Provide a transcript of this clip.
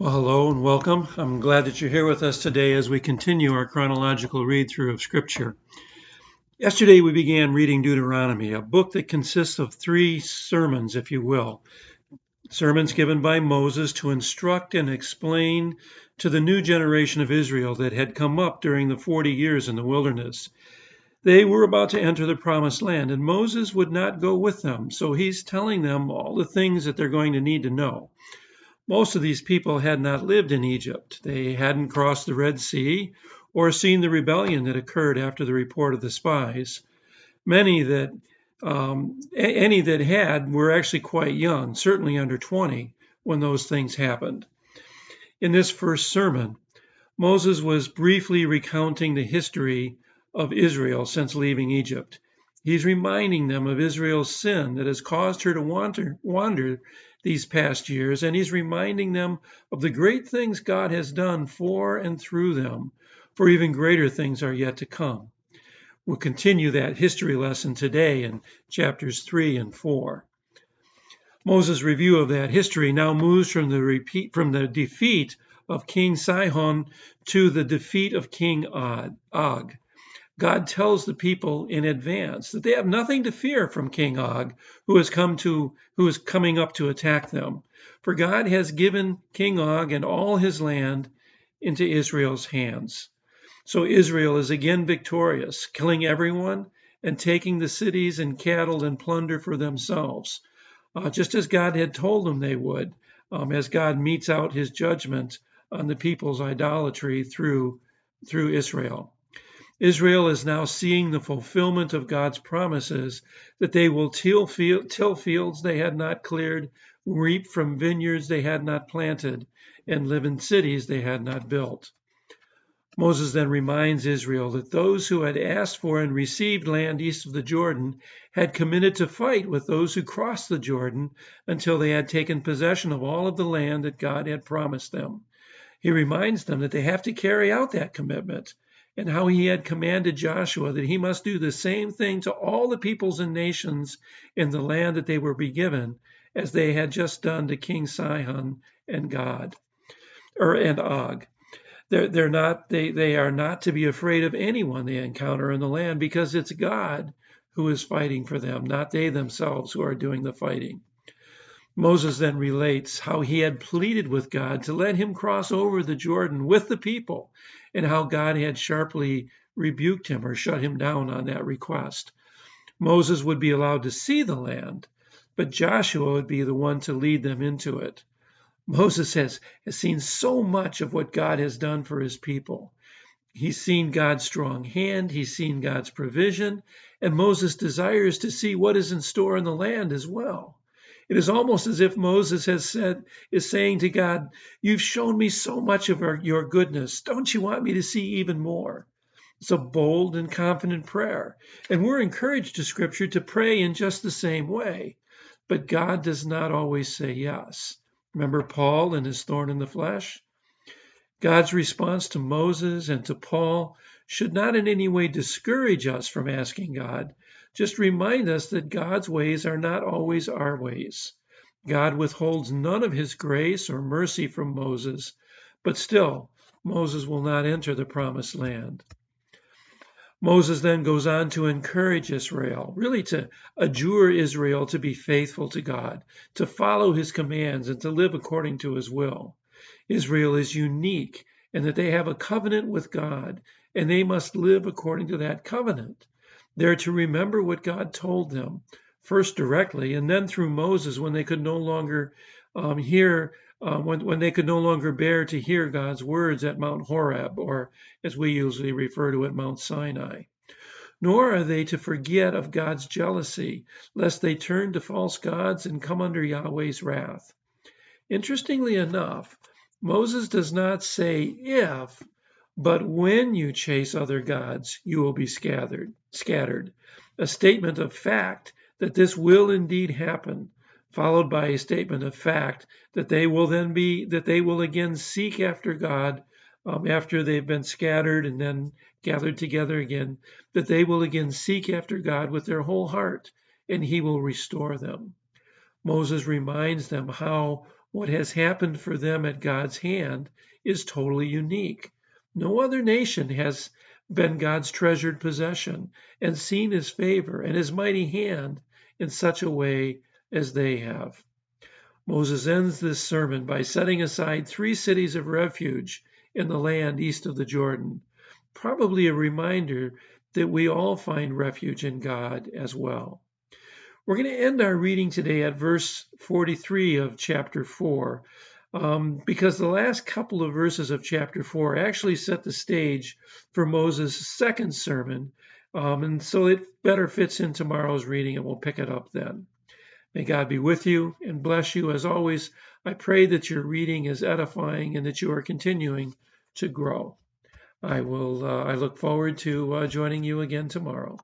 Well, hello and welcome. I'm glad that you're here with us today as we continue our chronological read through of Scripture. Yesterday we began reading Deuteronomy, a book that consists of 3 sermons, if you will. Sermons given by Moses to instruct and explain to the new generation of Israel that had come up during the 40 years in the wilderness. They were about to enter the promised land, and Moses would not go with them, so he's telling them all the things that they're going to need to know. Most of these people had not lived in Egypt. They hadn't crossed the Red Sea or seen the rebellion that occurred after the report of the spies. Any that had were actually quite young, certainly under 20, when those things happened. In this first sermon, Moses was briefly recounting the history of Israel since leaving Egypt. He's reminding them of Israel's sin that has caused her to wander these past years, and he's reminding them of the great things God has done for and through them, for even greater things are yet to come. We'll continue that history lesson today in chapters 3 and 4. Moses' review of that history now moves from the defeat of King Sihon to the defeat of King Og. God tells the people in advance that they have nothing to fear from King Og, who is coming up to attack them. For God has given King Og and all his land into Israel's hands. So Israel is again victorious, killing everyone and taking the cities and cattle and plunder for themselves, just as God had told them they would, as God metes out his judgment on the people's idolatry through Israel. Israel is now seeing the fulfillment of God's promises that they will till fields they had not cleared, reap from vineyards they had not planted, and live in cities they had not built. Moses then reminds Israel that those who had asked for and received land east of the Jordan had committed to fight with those who crossed the Jordan until they had taken possession of all of the land that God had promised them. He reminds them that they have to carry out that commitment, and how he had commanded Joshua that he must do the same thing to all the peoples and nations in the land that they were be given, as they had just done to King Sihon and Og. They are not to be afraid of anyone they encounter in the land, because it's God who is fighting for them, not they themselves who are doing the fighting. Moses then relates how he had pleaded with God to let him cross over the Jordan with the people, and how God had sharply rebuked him or shut him down on that request. Moses would be allowed to see the land, but Joshua would be the one to lead them into it. Moses has seen so much of what God has done for his people. He's seen God's strong hand, he's seen God's provision, and Moses desires to see what is in store in the land as well. It is almost as if Moses is saying to God, "You've shown me so much of your goodness. Don't you want me to see even more?" It's a bold and confident prayer. And we're encouraged to Scripture to pray in just the same way. But God does not always say yes. Remember Paul and his thorn in the flesh? God's response to Moses and to Paul should not in any way discourage us from asking God. Just remind us that God's ways are not always our ways. God withholds none of his grace or mercy from Moses, but still, Moses will not enter the promised land. Moses then goes on to encourage Israel, really to adjure Israel to be faithful to God, to follow his commands, and to live according to his will. Israel is unique in that they have a covenant with God, and they must live according to that covenant. They're to remember what God told them, first directly, and then through Moses when they could no longer when they could no longer bear to hear God's words at Mount Horeb, or as we usually refer to it, Mount Sinai. Nor are they to forget of God's jealousy, lest they turn to false gods and come under Yahweh's wrath. Interestingly enough, Moses does not say if, but when you chase other gods, you will be scattered. A statement of fact that this will indeed happen, followed by a statement of fact that they will again seek after God after they've been scattered and then gathered together again, that they will again seek after God with their whole heart, and he will restore them. Moses reminds them how What has happened for them at God's hand is totally unique. No other nation has been God's treasured possession and seen his favor and his mighty hand in such a way as they have. Moses ends this sermon by setting aside 3 cities of refuge in the land east of the Jordan, probably a reminder that we all find refuge in God as well. We're going to end our reading today at verse 43 of chapter 4, because the last couple of verses of chapter 4 actually set the stage for Moses' second sermon, and so it better fits in tomorrow's reading, and we'll pick it up then. May God be with you and bless you. As always, I pray that your reading is edifying and that you are continuing to grow. I look forward to joining you again tomorrow.